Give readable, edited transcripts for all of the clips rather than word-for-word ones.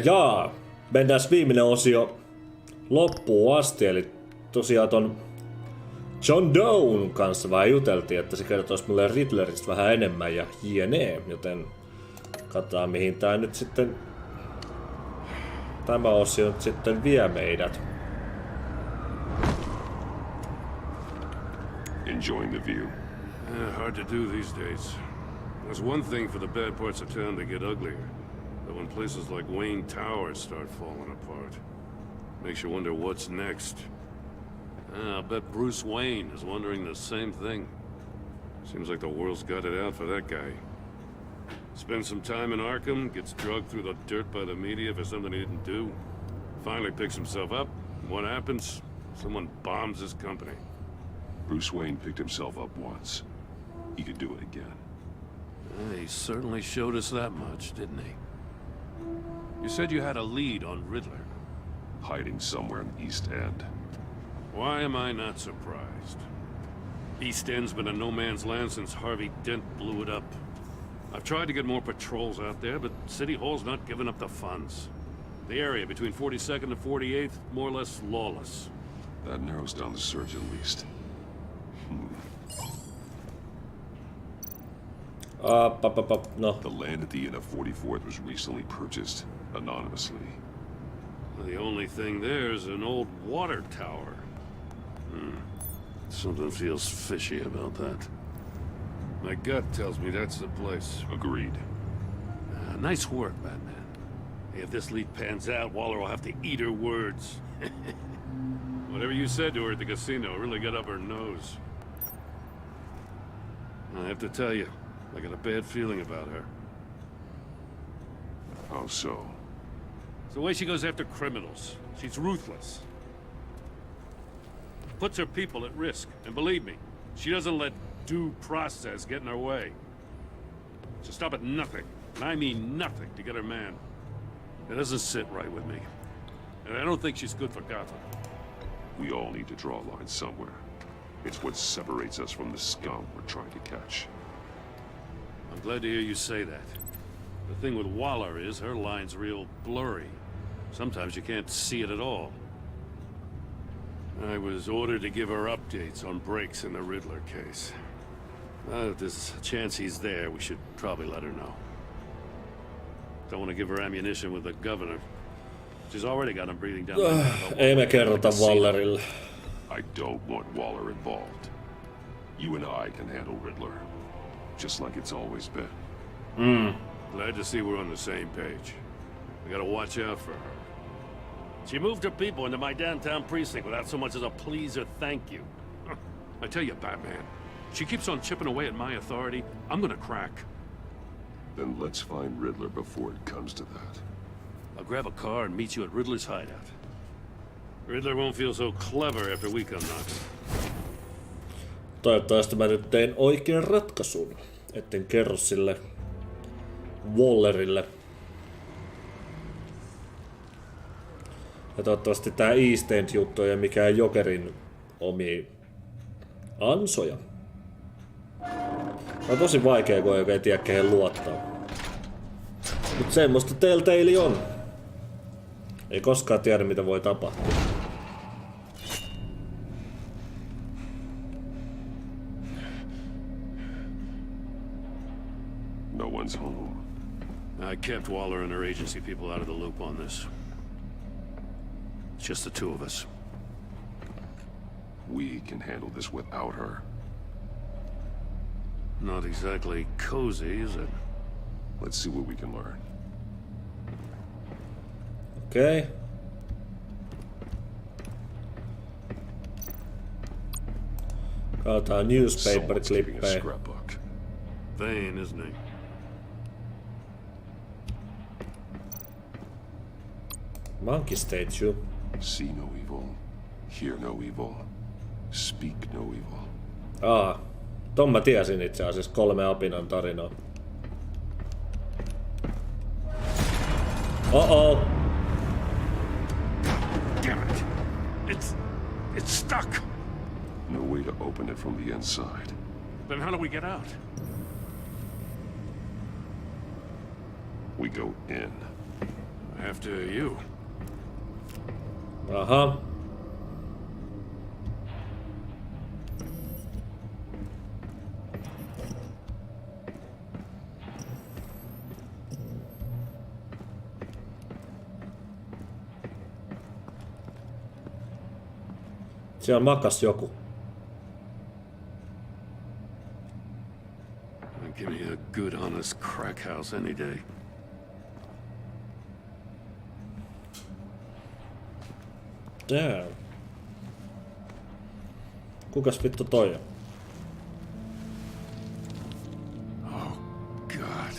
Ja. Mennään viimeinen osio loppuun asti, eli tosiaan ton John Doen kanssa vähän juteltiin, että se kertoisi mulle Riddleristä vähän enemmän ja jne, joten katsotaan mihin tää nyt sitten tämä osio nyt sitten vie meidät. Enjoying the view. Hard to do these days. There's one thing for the bad parts of town to get uglier. But when places like Wayne Towers start falling apart, makes you wonder what's next. I'll bet Bruce Wayne is wondering the same thing. Seems like the world's got it out for that guy. Spends some time in Arkham, gets drugged through the dirt by the media for something he didn't do. Finally picks himself up. What happens? Someone bombs his company. Bruce Wayne picked himself up once. He could do it again. He certainly showed us that much, didn't he? You said you had a lead on Riddler. Hiding somewhere in the East End. Why am I not surprised? East End's been a no-man's land since Harvey Dent blew it up. I've tried to get more patrols out there, but City Hall's not giving up the funds. The area between 42nd and 48th, more or less lawless. That narrows down the search at least. No. The land at the end of 44th was recently purchased anonymously. The only thing there is an old water tower. Something feels fishy about that. My gut tells me that's the place. Agreed. Nice work, Batman. If this lead pans out, Waller will have to eat her words. Whatever you said to her at the casino really got up her nose. I have to tell you, I got a bad feeling about her. How so? It's the way she goes after criminals. She's ruthless. Puts her people at risk. And believe me, she doesn't let due process get in her way. She'll stop at nothing, and I mean nothing, to get her man. It doesn't sit right with me. And I don't think she's good for Gotham. We all need to draw a line somewhere. It's what separates us from the scum we're trying to catch. I'm glad to hear you say that. The thing with Waller is her line's real blurry. Sometimes you can't see it at all. I was ordered to give her updates on breaks in the Riddler case. If there's a chance he's there, we should probably let her know. Don't want to give her ammunition with the governor. She's already got him breathing down. Ei me kerrota Wallerille. I don't want Waller involved. You and I can handle Riddler. Just like it's always been. Glad to see we're on the same page. We gotta watch out for her. She moved her people into my downtown precinct without so much as a please or thank you. I tell you, Batman, she keeps on chipping away at my authority, I'm gonna crack. Then let's find Riddler before it comes to that. I'll grab a car and meet you at Riddler's hideout. Riddler won't feel so clever after we come knocking. Toivottavasti mä nyt tein oikean ratkaisun, etten kerro sille Wallerille. Ja toivottavasti tää East End juttu ei mikään Jokerin omi ansoja. On tosi vaikea, kun ei oikein tiedä kehen luottaa. Mut semmoista Telltale on. Ei koskaan tiedä mitä voi tapahtua. No one's home. I kept Waller and her agency people out of the loop on this. It's just the two of us. We can handle this without her. Not exactly cozy, is it? Let's see what we can learn. Okei. Okay. Katsotaan newspaper-klippejä. Vain, isn't he? Monkey statue. See no evil, hear no evil, speak no evil. Ton mä tiesin itse asiassa 3 apinan tarinaa. Oh. Damn it! It's stuck. No way to open it from the inside. Then how do we get out? We go in. After you. Aha. Siellä makas joku. Give me a good honest crack house any day. Damn. Kukas vittu toi on? Oh, God.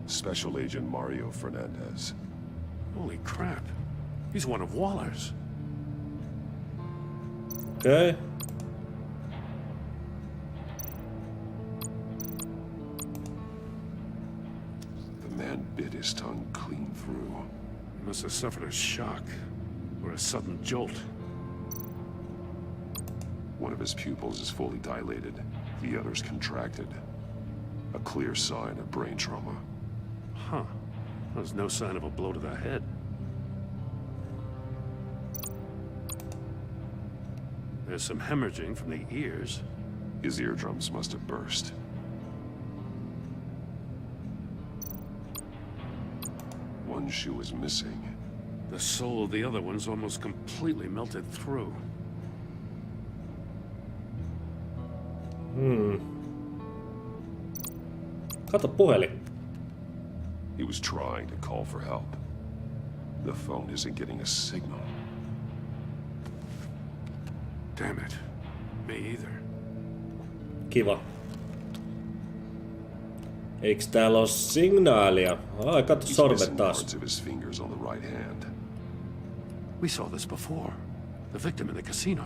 Special Agent Mario Fernandez. Holy crap. He's one of Waller's. Okay. The man bit his tongue clean through. He must have suffered a shock. Or a sudden jolt. One of his pupils is fully dilated. The other's contracted. A clear sign of brain trauma. Huh. There's no sign of a blow to the head. There's some hemorrhaging from the ears. His eardrums must have burst. One shoe is missing. The sole of the other one's almost completely melted through. Kato puhelin. He was trying to call for help. The phone isn't getting a signal. Damn it. Me either. Kiva. Eiks täällä oo signaalia? Ai, kato He's sormet missing taas. parts of his fingers on the right hand. We saw this before. The victim in the casino.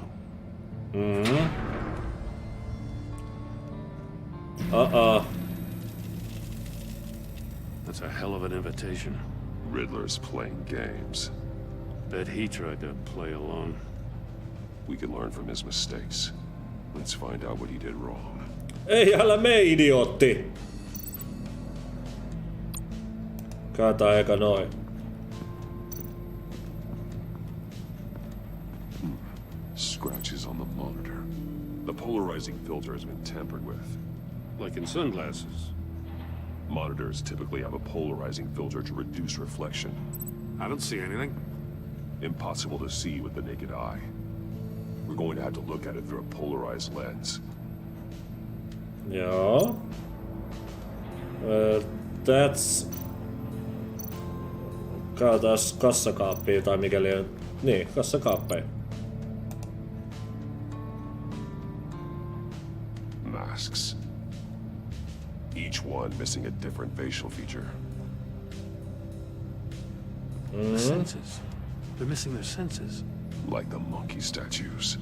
That's a hell of an invitation. Riddler's playing games. Bet he tried to play along. We can learn from his mistakes. Let's find out what he did wrong. Ei, älä mene, idiootti! Kaataa eka noin. Scratches on the monitor. The polarizing filter has been tampered with. Like in sunglasses. Monitors typically have a polarizing filter to reduce reflection. I don't see anything. Impossible to see with the naked eye. We're going to have to look at it through a polarized lens. Joo. That's... Kaatas kassakaappia tai mikäli on... Niin, kassakaappeja. Masks. Each one missing a different facial feature. The senses. They're missing their senses. Like the monkey statues.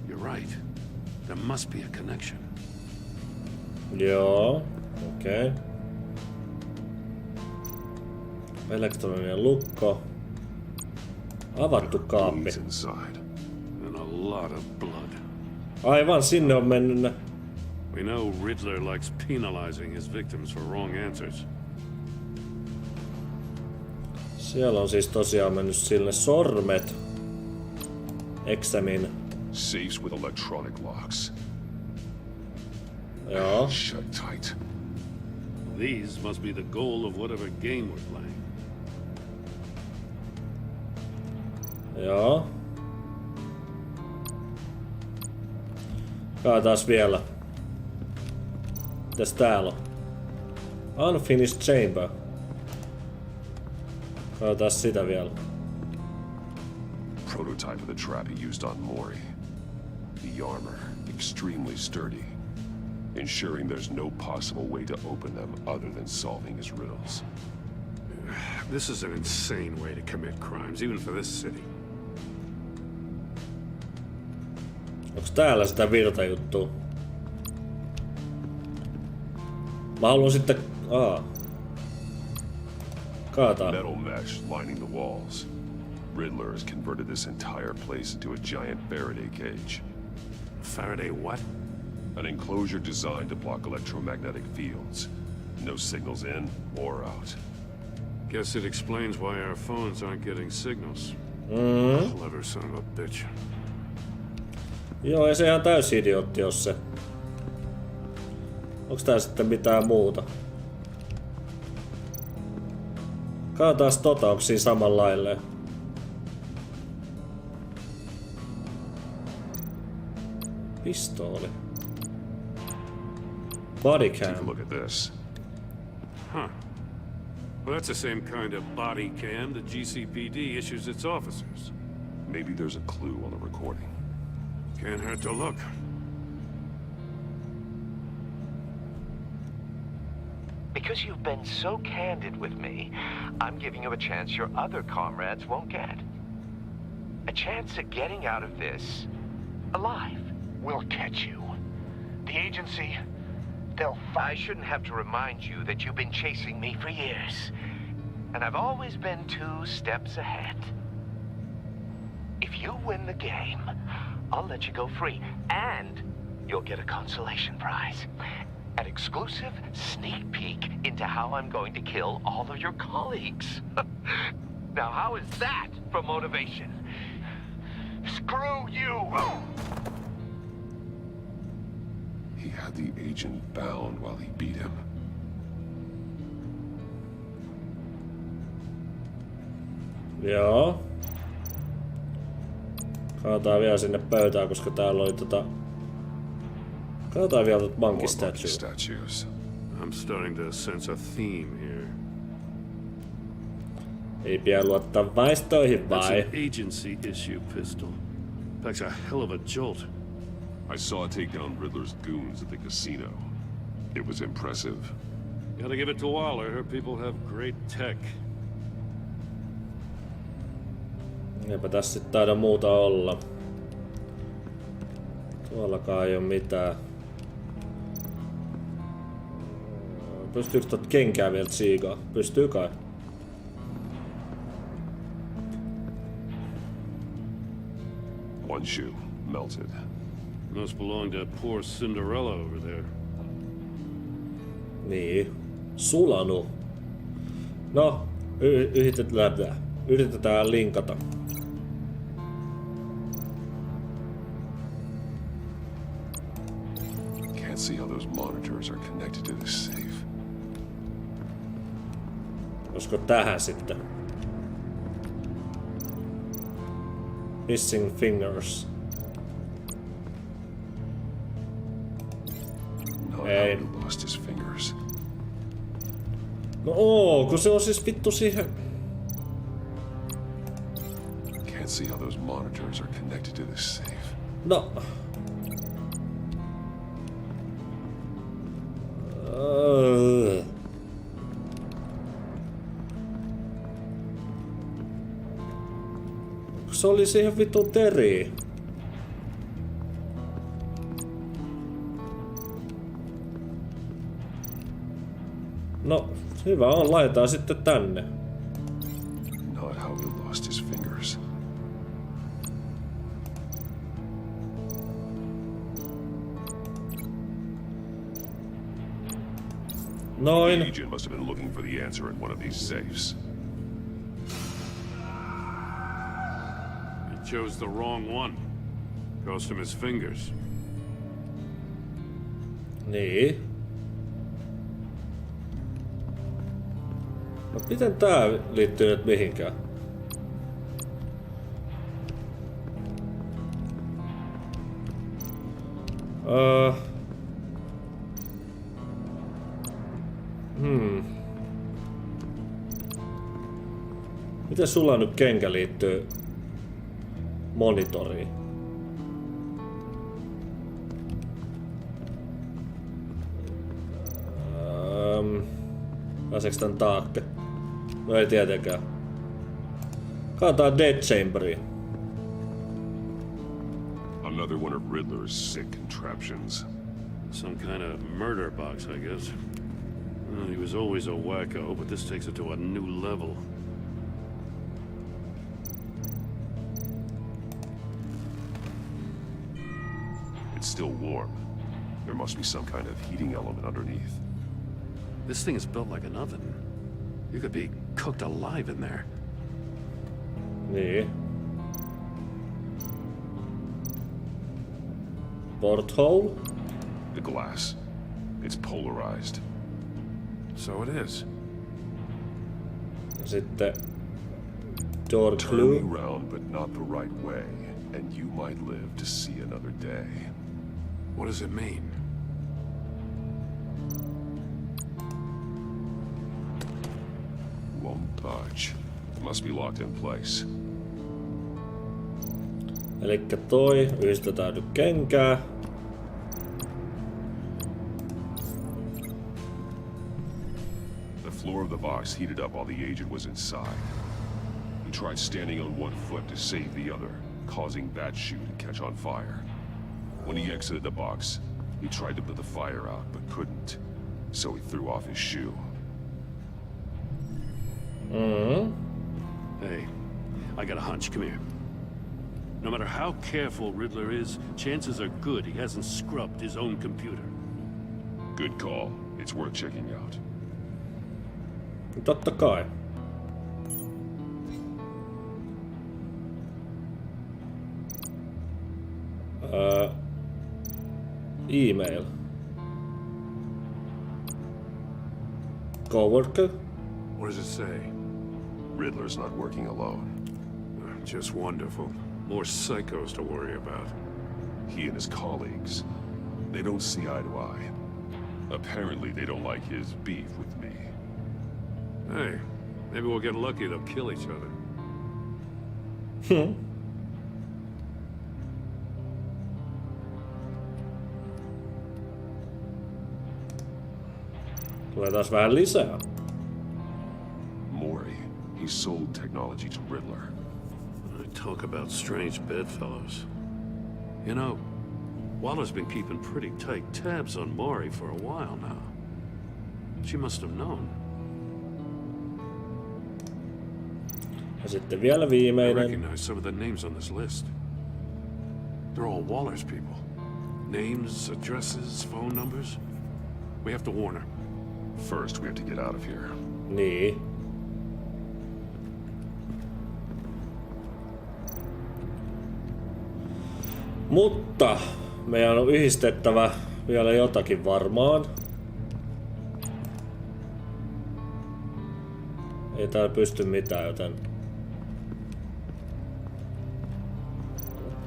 You're right. There must be a connection. Joo. Okei. Okay. Elektroninen lukko. Avattu kaappi. Bleeds inside. And a lot of blood. Aivan, sinne on mennyt. We know Riddler likes penalizing his victims for wrong answers. Siellä on siis tosiaan mennyt sille sormet. Examine. Safes with electronic locks. Joo. Shut tight. These must be the goal of whatever game we're playing. Joo. Kaatas vielä. Mitäs täällä on? Unfinished chamber. Kaatas sitä vielä. Prototype of the trap he used on Mori. The armor, extremely sturdy, ensuring there's no possible way to open them other than solving his riddles. This is an insane way to commit crimes, even for this city. Onks täällä sitä virtajuttua? Mä haluan sitten... Kaataa. Metal mesh lining the walls. Riddler has converted this entire place into a giant Faraday cage. Faraday what? An enclosure designed to block electromagnetic fields. No signals in or out. Guess it explains why our phones aren't getting signals. Clever son of a bitch. Joo, ei se ihan täysi idiootti oo se. Onks tää sitten mitään muuta? Katsotaan tota, onks siinä samanlailleen. Pistooli. Body Take a cam. look at this. Huh. Well, that's the same kind of body cam the GCPD issues its officers. Maybe there's a clue on the recording. Can't hurt to look. Because you've been so candid with me, I'm giving you a chance your other comrades won't get. A chance at getting out of this alive. We'll catch you. The agency, I shouldn't have to remind you that you've been chasing me for years. And I've always been 2 steps ahead. If you win the game, I'll let you go free. And you'll get a consolation prize. An exclusive sneak peek into how I'm going to kill all of your colleagues. Now, how is that for motivation? screw you! He had the agent bound while he beat him. Joo. Kaataan vielä sinne pöytään, koska täällä oli Kaataan vielä tot monkey Statues. I'm starting to sense a theme here. Ei pidä luottaa vaistoihin That's vai? an agency issue pistol. Packs a hell of a jolt. I saw it take down Riddler's goons at the casino. It was impressive. Gotta give it to Waller. Her people have great tech. Eipä tässä sit taida muuta olla. Tuollakaan ei oo mitään. Pystyykö tot kenkää vielä tsiikaa? Pystyy kai. One shoe, melted. Must belong to poor Cinderella over there. Niin. Sulanu. No, yritetään linkata. Can't see how those monitors are connected to this safe. Olisiko tähän sitten? Missing fingers. Not Hey. how he lost his fingers. No kun se on siis vittu siihen. Can't see how those monitors are connected to this safe. No. Se oli siihen vitun teriin. No, hyvä on, laitetaan sitten tänne. Not how he lost his fingers. The Noin. agent must have been looking for the answer in one of these safes. He chose the wrong one. Cost him his fingers. Niin. No miten tää liittyy nyt mihinkään? Miten sulla nyt kenkä liittyy monitoriin? Pääseekö tän taakke? No ei tietenkään. Kaataan Dead Chamberiin. Another one of Riddler's sick contraptions. Some kind of murder box, I guess. Well, he was always a wacko, but this takes it to a new level. It's still warm. There must be some kind of heating element underneath. This thing is built like an oven. You could be cooked alive in there. Niin. Porthole? The glass. It's polarized. So it is. Sitten door Turn me clue. round, but not the right way, and you might live to see another day. What does it mean? Won't budge. Must be locked in place. Elikkä toi, yhdistetään nyt kenkää. The floor of the box heated up while the agent was inside. He tried standing on one foot to save the other, causing that shoe to catch on fire. When he exited the box, he tried to put the fire out, but couldn't. So he threw off his shoe. Hey, I got a hunch. Come here. No matter how careful Riddler is, chances are good he hasn't scrubbed his own computer. Good call. It's worth checking out. Totta kai. Email. Coworker? What does it say? Riddler's not working alone. Just wonderful. More psychos to worry about. He and his colleagues, they don't see eye to eye. Apparently they don't like his beef with me. Hey, maybe we'll get lucky. They'll kill each other. Tulee taas vähän lisää. Mori, he sold technology to Riddler. Talk about strange bedfellows. You know, Waller's been keeping pretty tight tabs on Maury for a while now. She must have known. Ja sitten vielä I viimeinen. recognize some of the names on this list. They're all Waller's people. Names, addresses, phone numbers. We have to warn her. First, we have to get out of here. Niin. Mutta meidän on yhdistettävä vielä jotakin varmaan. Ei täällä pysty mitään, joten...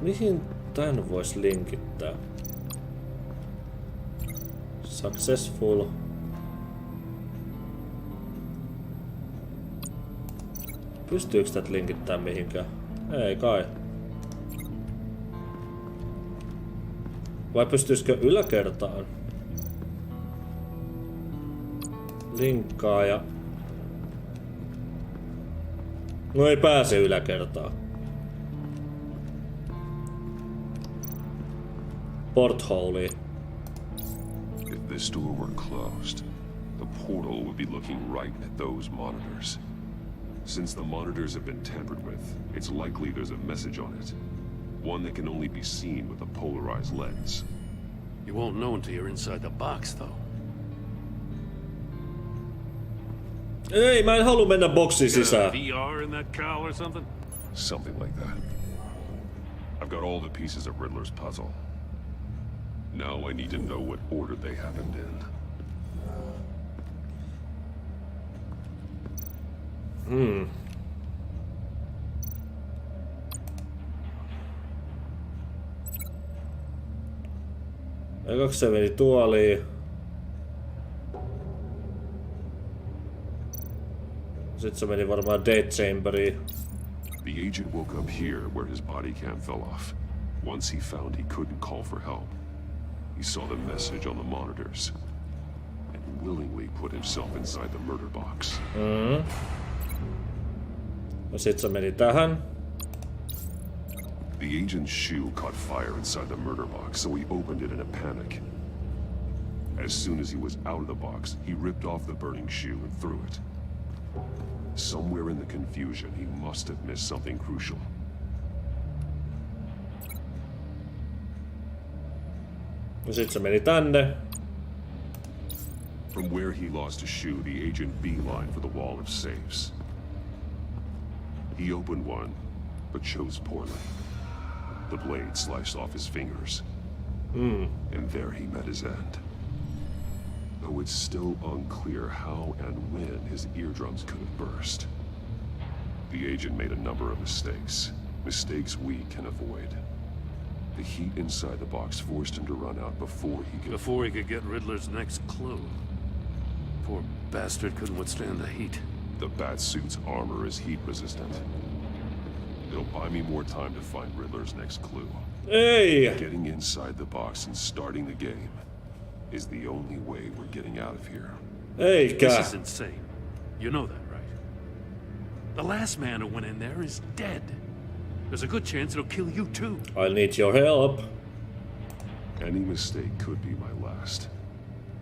Mihin tän vois linkittää? Successful. Pystyykö tätä linkittää mihinkään? Ei kai. Vai pystyisikö yläkertaan? Linkkaa ja... No ei pääse yläkertaan. Portholeen. If this door were closed, the portal would be looking right at those monitors. Since the monitors have been tampered with, it's likely there's a message on it. One that can only be seen with a polarized lens. You won't know until you're inside the box, though. Ei, mä en halua mennä boksiin sisään. VR in that cowl or something? Something like that. I've got all the pieces of Riddler's puzzle. Now I need to know what order they happened in. Ekaksi se meni tuoliin. Sitten se meni varmaan Death Chamberiin. The agent woke up here where his body cam fell off. Once he found he couldn't call for help, he saw the message on the monitors and willingly put himself inside the murder box. Ja sit se meni tähän. The agent's shoe caught fire inside the murder box, so he opened it in a panic. As soon as he was out of the box, he ripped off the burning shoe and threw it. Somewhere in the confusion, he must have missed something crucial. Ja sit se meni tänne. From where he lost a shoe, the agent beelined for the wall of safes. He opened one, but chose poorly. The blade sliced off his fingers. And there he met his end. Though it's still unclear how and when his eardrums could have burst. The agent made a number of mistakes. Mistakes we can avoid. The heat inside the box forced him to run out before he could get Riddler's next clue. Poor bastard couldn't withstand the heat. The Batsuit's armor is heat resistant. It'll buy me more time to find Riddler's next clue. Ei! Getting inside the box and starting the game is the only way we're getting out of here. Eikä. This is insane. You know that, right? The last man who went in there is dead. There's a good chance it'll kill you too. I need your help. Any mistake could be my last.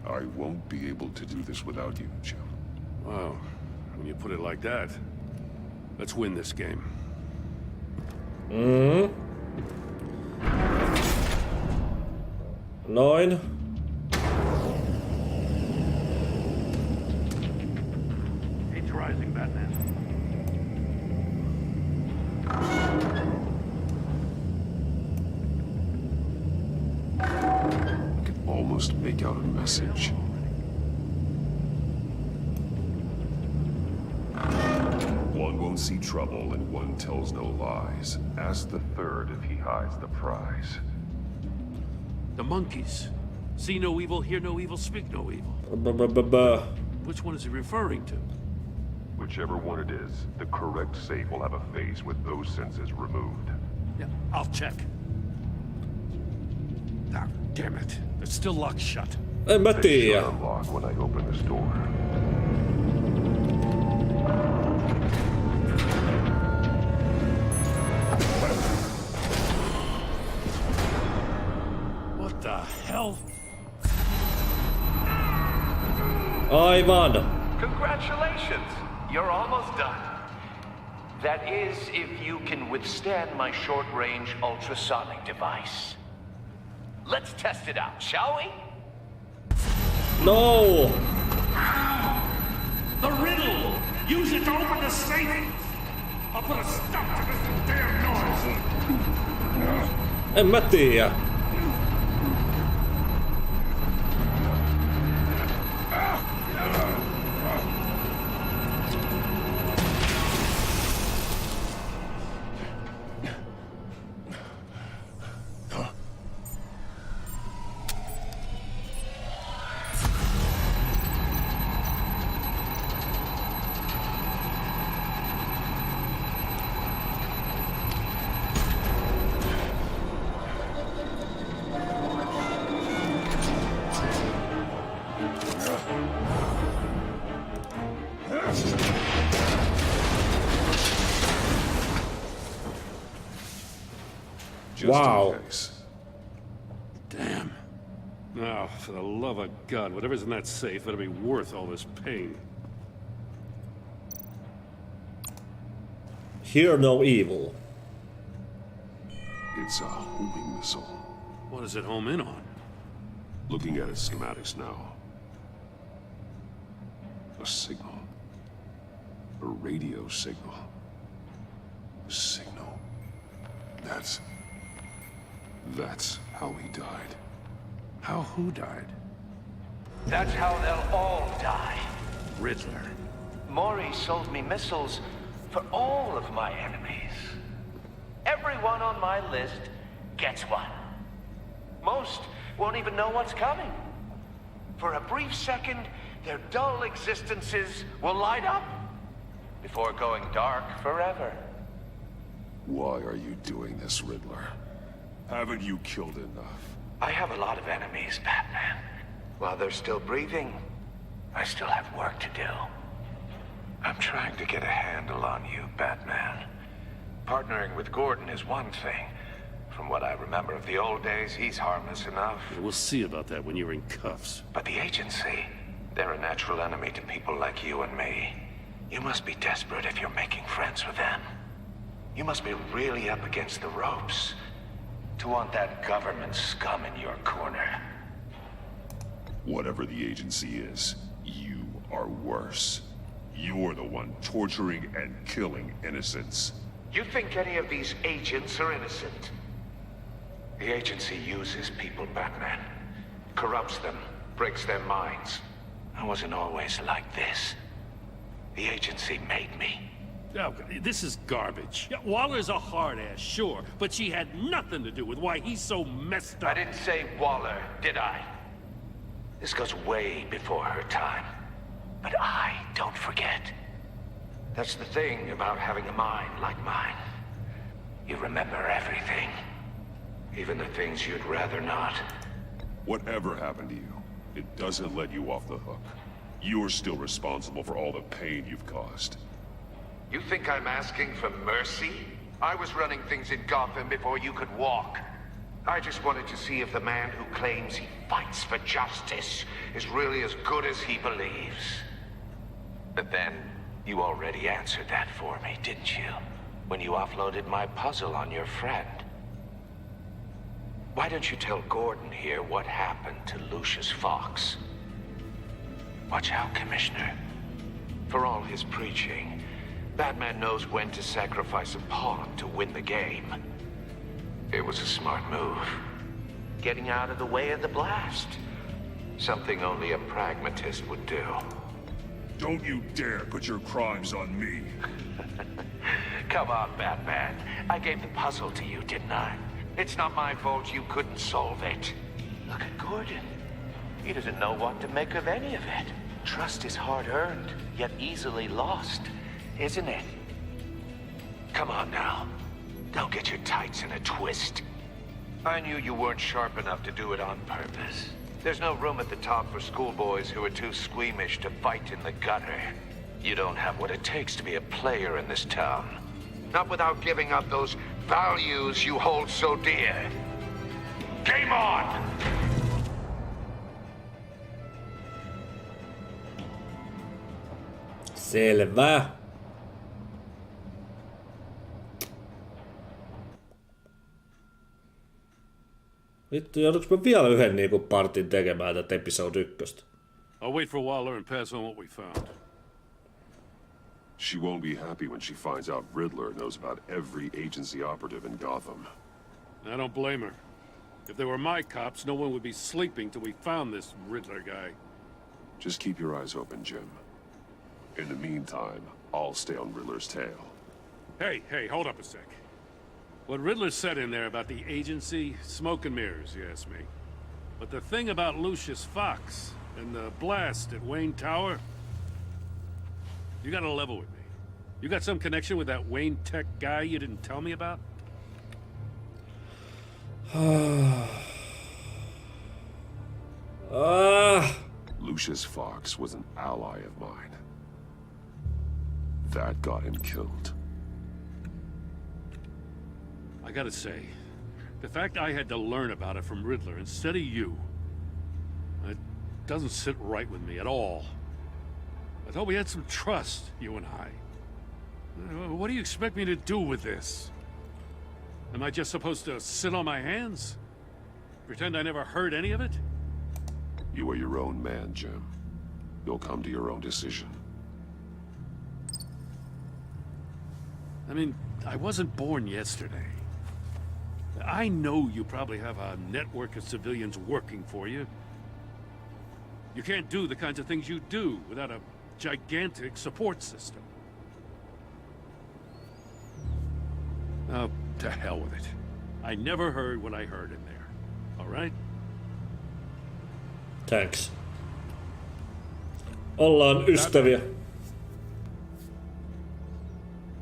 I won't be able to do this without you, Jim. Wow. When you put it like that, let's win this game. Noin. Heat's rising, Batman. I can almost make out a message. One won't see trouble and one tells no lies. Ask the third if he hides the prize. The monkeys. See no evil, hear no evil, speak no evil. B-b-b-b. Which one is he referring to? Whichever one it is, the correct safe will have a face with those senses removed. Yeah, I'll check. Ah, damn it. It's still locked shut. En mä They tiedä. should unlock when I open this door. What the hell? Aivan. Congratulations! You're almost done. That is, if you can withstand my short-range ultrasonic device. Let's test it out, shall we? No. The riddle! Use it to open the safe! I'll put a stop to this damn noise! En mä tiedä. Just Wow. in case. Damn. Now, for the love of God, whatever's in that safe better be worth all this pain. Hear no evil. It's a homing missile. What does it home in on? Looking at its schematics now. A signal. A radio signal. A signal. That's how he died. How who died? That's how they'll all die. Riddler. Maury sold me missiles for all of my enemies. Everyone on my list gets one. Most won't even know what's coming. For a brief second, their dull existences will light up before going dark forever. Why are you doing this, Riddler? Haven't you killed enough? I have a lot of enemies, Batman. While they're still breathing, I still have work to do. I'm trying to get a handle on you, Batman. Partnering with Gordon is one thing. From what I remember of the old days, he's harmless enough. We'll see about that when you're in cuffs. But the agency, they're a natural enemy to people like you and me. You must be desperate if you're making friends with them. You must be really up against the ropes To want that government scum in your corner. Whatever the agency is, you are worse. You're the one torturing and killing innocents. You think any of these agents are innocent? The agency uses people, Batman. Corrupts them, breaks their minds. I wasn't always like this. The agency made me. Oh, this is garbage. Yeah, Waller's a hard-ass, sure, but she had nothing to do with why he's so messed up. I didn't say Waller, did I? This goes way before her time. But I don't forget. That's the thing about having a mind like mine. You remember everything. Even the things you'd rather not. Whatever happened to you, it doesn't let you off the hook. You're still responsible for all the pain you've caused. You think I'm asking for mercy? I was running things in Gotham before you could walk. I just wanted to see if the man who claims he fights for justice is really as good as he believes. But then, you already answered that for me, didn't you? When you offloaded my puzzle on your friend. Why don't you tell Gordon here what happened to Lucius Fox? Watch out, Commissioner. For all his preaching, Batman knows when to sacrifice a pawn to win the game. It was a smart move. Getting out of the way of the blast. Something only a pragmatist would do. Don't you dare put your crimes on me. Come on, Batman. I gave the puzzle to you, didn't I? It's not my fault you couldn't solve it. Look at Gordon. He doesn't know what to make of any of it. Trust is hard-earned, yet easily lost, isn't it? Come on now. Don't get your tights in a twist. I knew you weren't sharp enough to do it on purpose. There's no room at the top for schoolboys who are too squeamish to fight in the gutter. You don't have what it takes to be a player in this town. Not without giving up those values you hold so dear. Game on! Selvä. Vittu, jouduks mä vielä yhden niinku partin tekemään tätä episode 1? I'll wait for Waller and pass on what we found. She won't be happy when she finds out Riddler knows about every agency operative in Gotham. I don't blame her. If they were my cops, no one would be sleeping till we found this Riddler guy. Just keep your eyes open, Jim. In the meantime, I'll stay on Riddler's tail. Hey, hold up a sec. What Riddler said in there about the agency, smoke and mirrors, you ask me. But the thing about Lucius Fox and the blast at Wayne Tower, you gotta level with me. You got some connection with that Wayne Tech guy you didn't tell me about? Lucius Fox was an ally of mine. That got him killed. I gotta say, the fact I had to learn about it from Riddler instead of you, it doesn't sit right with me at all. I thought we had some trust, you and I. What do you expect me to do with this? Am I just supposed to sit on my hands? Pretend I never heard any of it? You are your own man, Jim. You'll come to your own decision. I mean, I wasn't born yesterday. I know you probably have a network of civilians working for you. You can't do the kinds of things you do without a gigantic support system. Oh, to hell with it. I never heard what I heard in there. All right? Thanks. Ollaan ystäviä.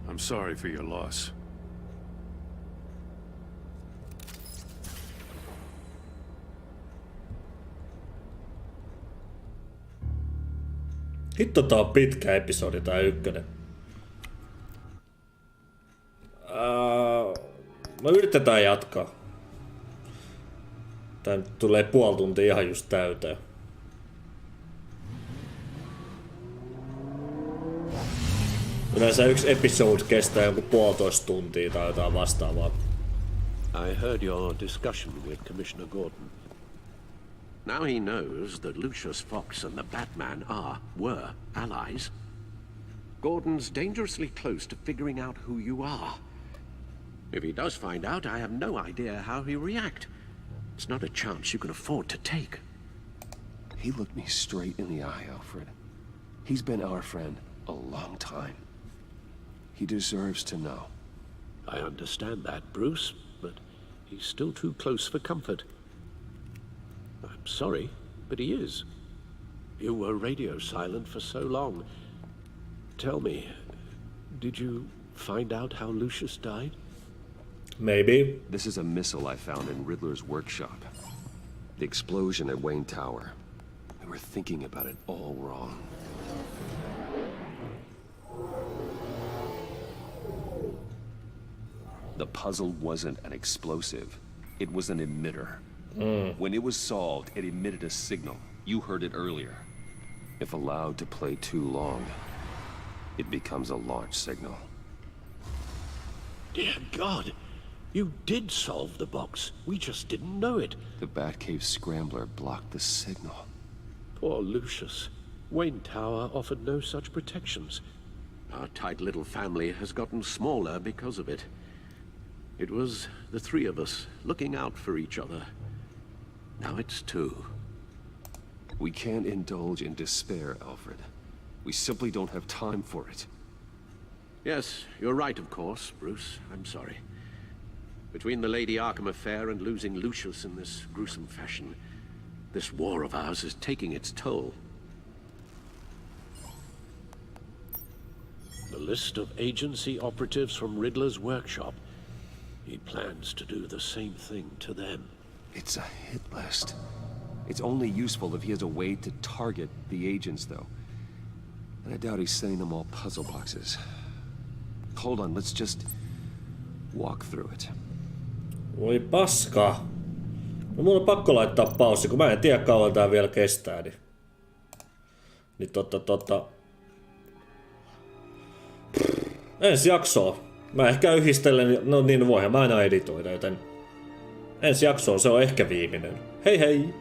I'm sorry for your loss. Hitto, tää on pitkä episodi tää 1. No yritetään jatkaa. Tää nyt tulee puoli tuntia ihan just täyteen. Yleensä yksi episode kestää jonkun 1,5 tuntia tai jotain vastaavaa. I heard your discussion with Commissioner Gordon. Now he knows that Lucius Fox and the Batman were allies. Gordon's dangerously close to figuring out who you are. If he does find out, I have no idea how he'll react. It's not a chance you can afford to take. He looked me straight in the eye, Alfred. He's been our friend a long time. He deserves to know. I understand that, Bruce, but he's still too close for comfort. I'm sorry, but he is. You were radio silent for so long. Tell me, did you find out how Lucius died? Maybe. This is a missile I found in Riddler's workshop. The explosion at Wayne Tower. We were thinking about it all wrong. The puzzle wasn't an explosive. It was an emitter. When it was solved, it emitted a signal. You heard it earlier. If allowed to play too long, it becomes a launch signal. Dear God, you did solve the box. We just didn't know it. The Batcave scrambler blocked the signal. Poor Lucius. Wayne Tower offered no such protections. Our tight little family has gotten smaller because of it. It was the three of us looking out for each other. Now it's two. We can't indulge in despair, Alfred. We simply don't have time for it. Yes, you're right, of course, Bruce. I'm sorry. Between the Lady Arkham affair and losing Lucius in this gruesome fashion, this war of ours is taking its toll. The list of agency operatives from Riddler's workshop. He plans to do the same thing to them. It's a hit list. It's only useful if he has a way to target the agents, though. And I doubt he's sending them all puzzle boxes. Hold on, let's just walk through it. Voi paskaa. No mun on pakko laittaa paussi, kun mä en tiedä kauan tää vielä kestää. Niin ensi jaksoa. Mä ehkä yhdistelen, no niin voihan mä aina editoida, joten ensi jaksoon se on ehkä viimeinen. Hei hei!